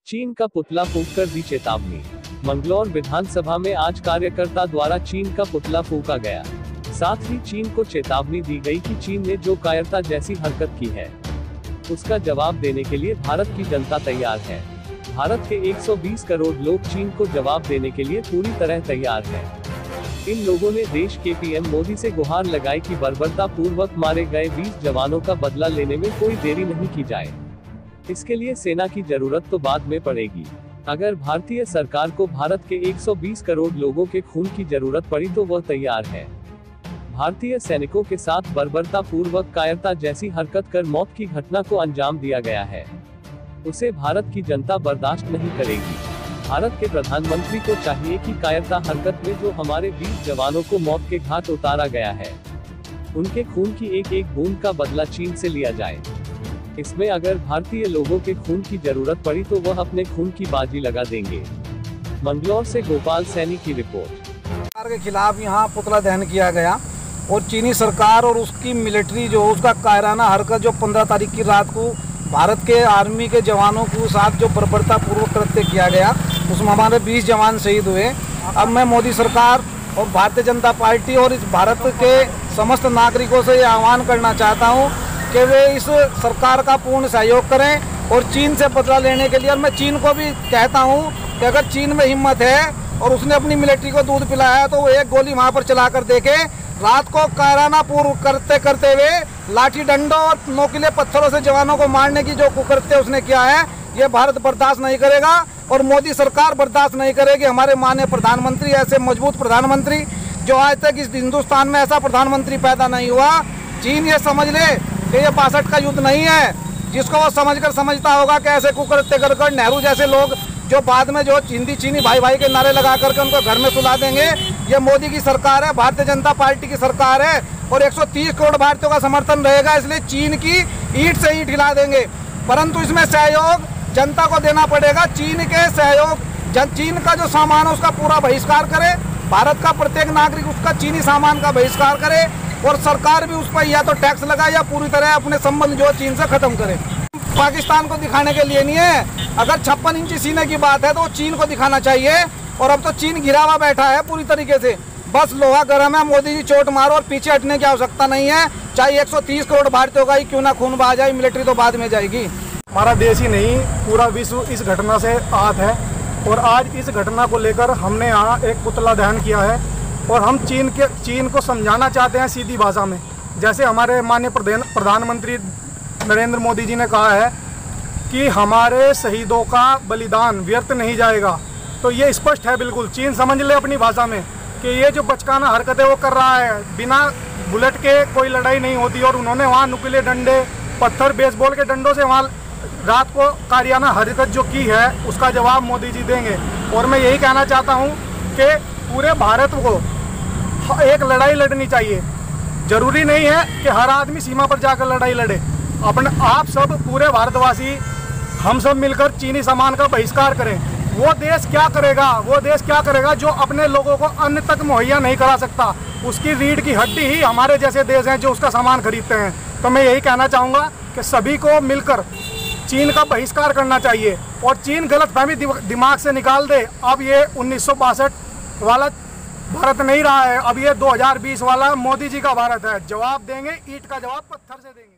चीन का पुतला फूंककर दी चेतावनी। मंगलौर विधानसभा में आज कार्यकर्ता द्वारा चीन का पुतला फूंका गया। साथ ही चीन को चेतावनी दी गई कि चीन ने जो कायरता जैसी हरकत की है उसका जवाब देने के लिए भारत की जनता तैयार है। भारत के 120 करोड़ लोग चीन को जवाब देने के लिए पूरी तरह तैयार हैं। इन लोगों ने देश के पीएम मोदी से गुहार लगाई कि बर्बरता पूर्वक मारे गए 20 जवानों का बदला लेने में कोई देरी नहीं की जाए। इसके लिए सेना की जरूरत तो बाद में पड़ेगी। अगर भारतीय सरकार को भारत के 120 करोड़ लोगों के खून की जरूरत पड़ी तो वह तैयार है। भारतीय सैनिकों के साथ बर्बरता पूर्वक कायरता जैसी हरकत कर मौत की घटना को अंजाम दिया गया है, उसे भारत की जनता बर्दाश्त नहीं करेगी। भारत के प्रधानमंत्री को चाहिए कि कायरता हरकत में जो हमारे 20 जवानों को मौत के घाट उतारा गया है, उनके खून की एक एक बूंद का बदला चीन से लिया जाए। इसमें अगर भारतीय लोगों के खून की जरूरत पड़ी तो वह अपने खून की बाजी लगा देंगे। मंगलौर से गोपाल सैनी की रिपोर्ट। सरकार के खिलाफ यहाँ पुतला दहन किया गया और चीनी सरकार और उसकी मिलिट्री जो उसका कायराना हरकत जो 15 तारीख की रात को भारत के आर्मी के जवानों के साथ जो बर्बरता पूर्वक कृत्य किया गया, उसमें हमारे 20 जवान शहीद हुए। अब मैं मोदी सरकार और भारतीय जनता पार्टी और इस भारत के समस्त नागरिकों से ये आह्वान करना चाहता हूँ कि वे इस सरकार का पूर्ण सहयोग करें और चीन से बदला लेने के लिए। और मैं चीन को भी कहता हूँ कि अगर चीन में हिम्मत है और उसने अपनी मिलिट्री को दूध पिलाया है तो वो एक गोली वहाँ पर चला कर देखे। रात को कायराना पूर्व करते हुए लाठी डंडों और नोकीले पत्थरों से जवानों को मारने की जो कुकृत्य उसने किया है, ये भारत बर्दाश्त नहीं करेगा और मोदी सरकार बर्दाश्त नहीं करेगी। हमारे माननीय प्रधानमंत्री ऐसे मजबूत प्रधानमंत्री जो आज तक इस हिंदुस्तान में ऐसा प्रधानमंत्री पैदा नहीं हुआ। चीन ये समझ ले कि ये 62 का युद्ध नहीं है, जिसको वो समझता होगा कि ऐसे कुकृत्य कर नेहरू जैसे लोग जो बाद में जो हिंदी चीनी भाई भाई के नारे लगा करके उनको घर में सुला देंगे। ये मोदी की सरकार है, भारतीय जनता पार्टी की सरकार है और 130 करोड़ भारतीयों का समर्थन रहेगा, इसलिए चीन की ईंट से ईंट हिला देंगे। परंतु इसमें सहयोग जनता को देना पड़ेगा। चीन के सहयोग चीन का जो सामान है उसका पूरा बहिष्कार करे, भारत का प्रत्येक नागरिक उसका चीनी सामान का बहिष्कार करे और सरकार भी उस पर या तो टैक्स लगाए या पूरी तरह अपने संबंध जो चीन से खत्म करे। पाकिस्तान को दिखाने के लिए नहीं है। अगर 56 इंची सीने की बात है तो चीन को दिखाना चाहिए और अब तो चीन घिरा हुआ बैठा है पूरी तरीके से। बस लोहा गर्म है, मोदी जी चोट मारो और पीछे हटने की आवश्यकता नहीं है। चाहे 130 करोड़ भारतीयों का ही क्यों ना खून बहा जाए, मिलिट्री तो बाद में जाएगी। हमारा देश ही नहीं पूरा विश्व इस घटना से आहत है और आज इस घटना को लेकर हमने यहाँ एक पुतला दहन किया है और हम चीन को समझाना चाहते हैं सीधी भाषा में। जैसे हमारे माननीय प्रधानमंत्री नरेंद्र मोदी जी ने कहा है कि हमारे शहीदों का बलिदान व्यर्थ नहीं जाएगा, तो ये स्पष्ट है बिल्कुल। चीन समझ ले अपनी भाषा में कि ये जो बचकाना हरकतें वो कर रहा है, बिना बुलेट के कोई लड़ाई नहीं होती और उन्होंने वहाँ नुकीले डंडे पत्थर बेसबॉल के डंडों से वहाँ रात को कारियाना हरकत जो की है उसका जवाब मोदी जी देंगे। और मैं यही कहना चाहता हूँ कि पूरे भारत को एक लड़ाई लड़नी चाहिए। जरूरी नहीं है कि हर आदमी सीमा पर जाकर लड़ाई लड़े। अपने आप सब पूरे भारतवासी हम सब मिलकर चीनी सामान का बहिष्कार करें। वो देश क्या करेगा जो अपने लोगों को अन्न तक मुहैया नहीं करा सकता। उसकी रीढ़ की हड्डी ही हमारे जैसे देश हैं जो उसका सामान खरीदते हैं। तो मैं यही कहना चाहूँगा कि सभी को मिलकर चीन का बहिष्कार करना चाहिए और चीन गलतफहमी दिमाग से निकाल दे। अब ये 1962 वाला भारत नहीं रहा है, अब ये 2020 वाला मोदी जी का भारत है। जवाब देंगे, ईंट का जवाब पत्थर से देंगे।